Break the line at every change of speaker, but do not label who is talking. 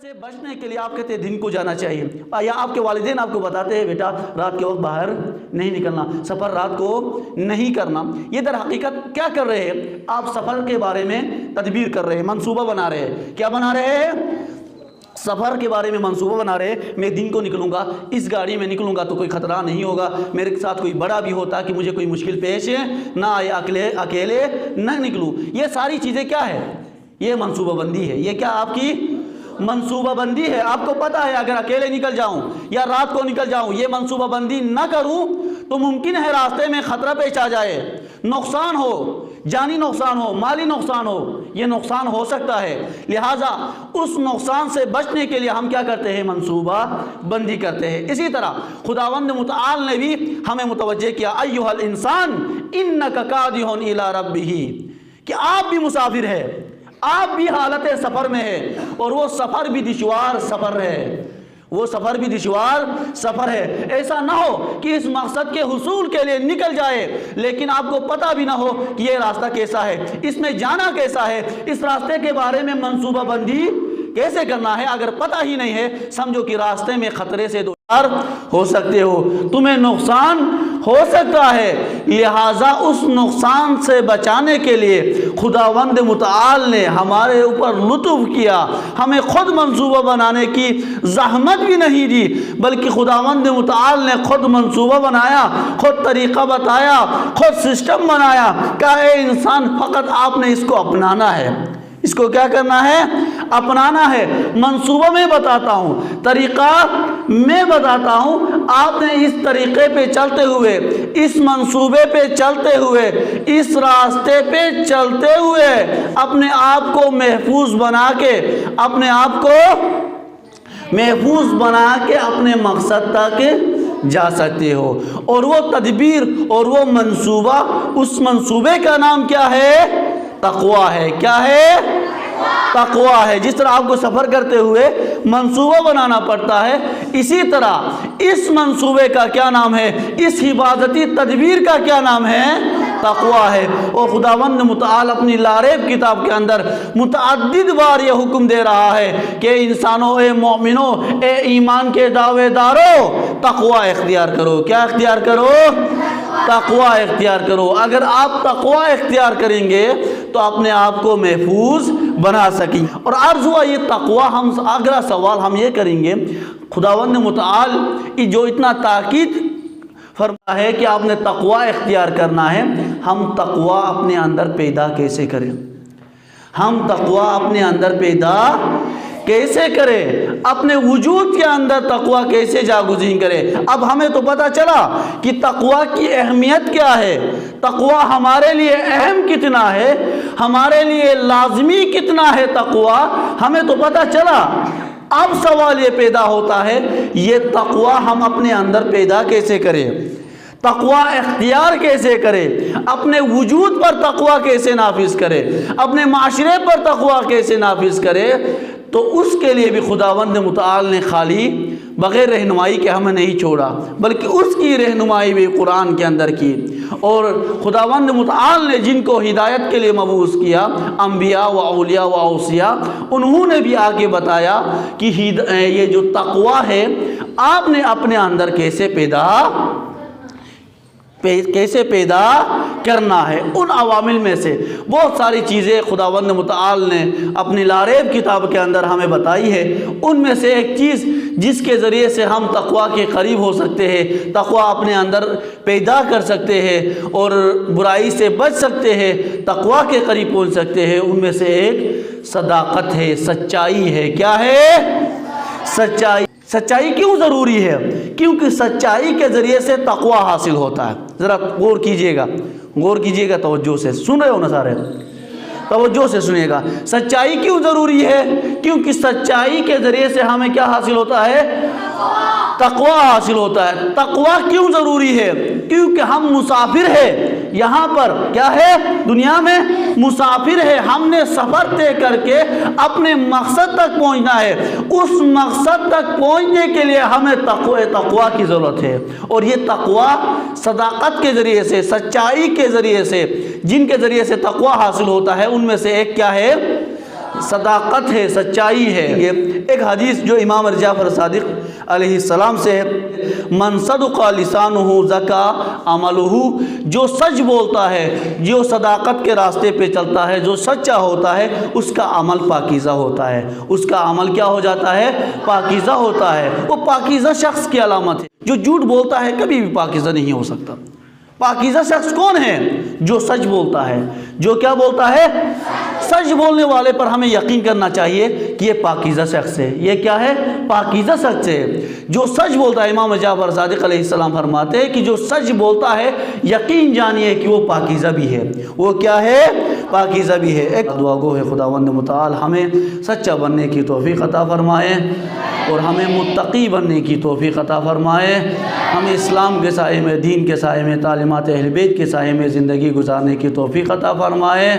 سے بچنے کے لیے آپ کہتے ہیں دن کو جانا چاہیے، یا آپ کے والدین آپ کو بتاتے ہیں بیٹا رات کے وقت باہر نہیں نکلنا، سفر رات کو نہیں کرنا، یہ در حقیقت کیا کر رہے ہیں؟ آپ سفر کے بارے میں تدبیر کر رہے ہیں، منصوبہ بنا رہے ہیں۔ کیا بنا رہے ہیں؟ سفر کے بارے میں منصوبہ بنا رہے ہیں۔ میں دن کو نکلوں گا، اس گاڑی میں نکلوں گا تو کوئی خطرہ نہیں ہوگا، میرے ساتھ کوئی بڑا بھی ہوتا کہ مجھے کوئی مشکل پیش نہ آئے، اکیلے نہ نکلوں۔ یہ ساری چیزیں کیا ہے؟ یہ منصوبہ بندی ہے۔ یہ کیا آپ کی منصوبہ بندی ہے؟ آپ کو پتہ ہے اگر اکیلے نکل جاؤں یا رات کو نکل جاؤں، یہ منصوبہ بندی نہ کروں تو ممکن ہے راستے میں خطرہ پیش آ جائے، نقصان ہو، جانی نقصان ہو، مالی نقصان ہو، یہ نقصان ہو سکتا ہے۔ لہٰذا اس نقصان سے بچنے کے لیے ہم کیا کرتے ہیں؟ منصوبہ بندی کرتے ہیں۔ اسی طرح خداوند متعال نے بھی ہمیں متوجہ کیا، ایھا الانسان انک کادح الی ربہ، کہ آپ بھی مسافر ہے، آپ بھی حالت سفر میں ہے، اور وہ سفر بھی دشوار سفر ہے، وہ سفر بھی دشوار سفر ہے۔ ایسا نہ ہو کہ اس مقصد کے حصول کے لیے نکل جائے لیکن آپ کو پتہ بھی نہ ہو کہ یہ راستہ کیسا ہے، اس میں جانا کیسا ہے، اس راستے کے بارے میں منصوبہ بندی کیسے کرنا ہے۔ اگر پتہ ہی نہیں ہے سمجھو کہ راستے میں خطرے سے دوچار ہو سکتے ہو، تمہیں نقصان ہو سکتا ہے۔ لہٰذا اس نقصان سے بچانے کے لیے خداوند متعال نے ہمارے اوپر لطف کیا، ہمیں خود منصوبہ بنانے کی زحمت بھی نہیں دی، بلکہ خداوند متعال نے خود منصوبہ بنایا، خود طریقہ بتایا، خود سسٹم بنایا کہ اے انسان فقط آپ نے اس کو اپنانا ہے۔ اس کو کیا کرنا ہے؟ اپنانا ہے۔ منصوبہ میں بتاتا ہوں، طریقہ میں بتاتا ہوں، آپ نے اس طریقے پہ چلتے ہوئے، اس منصوبے پہ چلتے ہوئے، اس راستے پہ چلتے ہوئے اپنے آپ کو محفوظ بنا کے، اپنے آپ کو محفوظ بنا کے اپنے مقصد تک جا سکتے ہو۔ اور وہ تدبیر اور وہ منصوبہ، اس منصوبے کا نام کیا ہے؟ تقویٰ ہے۔ کیا ہے؟ تقویٰ ہے۔ جس طرح آپ کو سفر کرتے ہوئے منصوبہ بنانا پڑتا ہے، اسی طرح اس منصوبے کا کیا نام ہے؟ اس حفاظتی تدبیر کا کیا نام ہے؟ تقویٰ ہے۔ اور خداوند متعال اپنی لاریب کتاب کے اندر متعدد بار یہ حکم دے رہا ہے کہ انسانوں، اے مومنوں، اے ایمان کے دعوے داروں، تقویٰ اختیار کرو۔ کیا اختیار کرو؟ تقویٰ اختیار کرو۔ اگر آپ تقویٰ اختیار کریں گے تو اپنے آپ کو محفوظ بنا سکیں۔ اور عرض ہوا یہ تقویٰ، ہم اگلا سوال ہم یہ کریں گے، خداوند متعال جو اتنا تاکید فرمایا ہے کہ آپ نے تقویٰ اختیار کرنا ہے، ہم تقویٰ اپنے اندر پیدا کیسے کریں؟ ہم تقویٰ اپنے اندر پیدا کیسے کریں؟ اپنے وجود کے اندر تقویٰ کیسے جاگزین کریں؟ اب ہمیں تو پتہ چلا کہ تقویٰ کی اہمیت کیا ہے، تقویٰ ہمارے لیے اہم کتنا ہے، ہمارے لیے لازمی کتنا ہے تقویٰ، ہمیں تو پتہ چلا۔ اب سوال یہ پیدا ہوتا ہے، یہ تقویٰ ہم اپنے اندر پیدا کیسے کریں؟ تقویٰ اختیار کیسے کرے؟ اپنے وجود پر تقویٰ کیسے نافذ کرے؟ اپنے معاشرے پر تقویٰ کیسے نافذ کرے؟ تو اس کے لیے بھی خداوند متعال نے خالی بغیر رہنمائی کے ہمیں نہیں چھوڑا، بلکہ اس کی رہنمائی بھی قرآن کے اندر کی۔ اور خداوند متعال نے جن کو ہدایت کے لیے مبعوث کیا، انبیاء و اولیاء و اوصیاء، انہوں نے بھی آگے بتایا کہ یہ جو تقویٰ ہے آپ نے اپنے اندر کیسے پیدا کرنا ہے۔ ان عوامل میں سے بہت ساری چیزیں خداوند متعال نے اپنی لاریب کتاب کے اندر ہمیں بتائی ہے۔ ان میں سے ایک چیز جس کے ذریعے سے ہم تقویٰ کے قریب ہو سکتے ہیں، تقویٰ اپنے اندر پیدا کر سکتے ہیں اور برائی سے بچ سکتے ہیں، تقویٰ کے قریب پہنچ سکتے ہیں، ان میں سے ایک صداقت ہے، سچائی ہے۔ کیا ہے؟ سچائی۔ سچائی کیوں ضروری ہے؟ کیونکہ سچائی کے ذریعے سے تقویٰ حاصل ہوتا ہے۔ ذرا غور کیجئے گا توجہ سے، سن رہے ہو نا سارے؟ توجہ سے سنیے گا۔ سچائی کیوں ضروری ہے؟ کیونکہ سچائی کے ذریعے سے ہمیں کیا حاصل ہوتا ہے؟ تقویٰ حاصل ہوتا ہے۔ تقویٰ کیوں ضروری ہے؟ کیونکہ ہم مسافر ہیں، یہاں پر کیا ہے؟ دنیا میں مسافر ہے، ہم نے سفر طے کر کے اپنے مقصد تک پہنچنا ہے۔ اس مقصد تک پہنچنے کے لیے ہمیں تقویٰ کی ضرورت ہے، اور یہ تقویٰ صداقت کے ذریعے سے، سچائی کے ذریعے سے، جن کے ذریعے سے تقویٰ حاصل ہوتا ہے، ان میں سے ایک کیا ہے؟ صداقت ہے، سچائی ہے۔ ایک حدیث جو امام جعفر صادق علیہ السلام سے ہے، من صدق لسانہ زکا عملہ، جو سچ بولتا ہے، جو صداقت کے راستے پہ چلتا ہے، جو سچا ہوتا ہے، اس کا عمل پاکیزہ ہوتا ہے، اس کا عمل کیا ہو جاتا ہے؟ پاکیزہ ہوتا ہے۔ وہ پاکیزہ شخص کی علامت ہے۔ جو جھوٹ بولتا ہے کبھی بھی پاکیزہ نہیں ہو سکتا۔ پاکیزہ شخص کون ہے؟ جو سچ بولتا ہے۔ جو کیا بولتا ہے؟ سچ بولنے والے پر ہمیں یقین کرنا چاہیے کہ یہ پاکیزہ شخص ہے۔ یہ کیا ہے؟ پاکیزہ شخص ہے۔ جو سچ بولتا ہے، امام جعفر صادق علیہ السلام فرماتے ہیں کہ جو سچ بولتا ہے یقین جانیے کہ وہ پاکیزہ بھی ہے۔ وہ کیا ہے؟ پاکیزہ بھی ہے۔ ایک دعا گو ہے خداوند متعال ہمیں سچا بننے کی توفیق عطا فرمائے اور ہمیں متقی بننے کی توفیق عطا فرمائے۔ ہمیں اسلام کے سائے میں، دین کے سائے میں، تعلیمات اہل بیت کے سائے میں زندگی گزارنے کی توفیق عطا فرمائے۔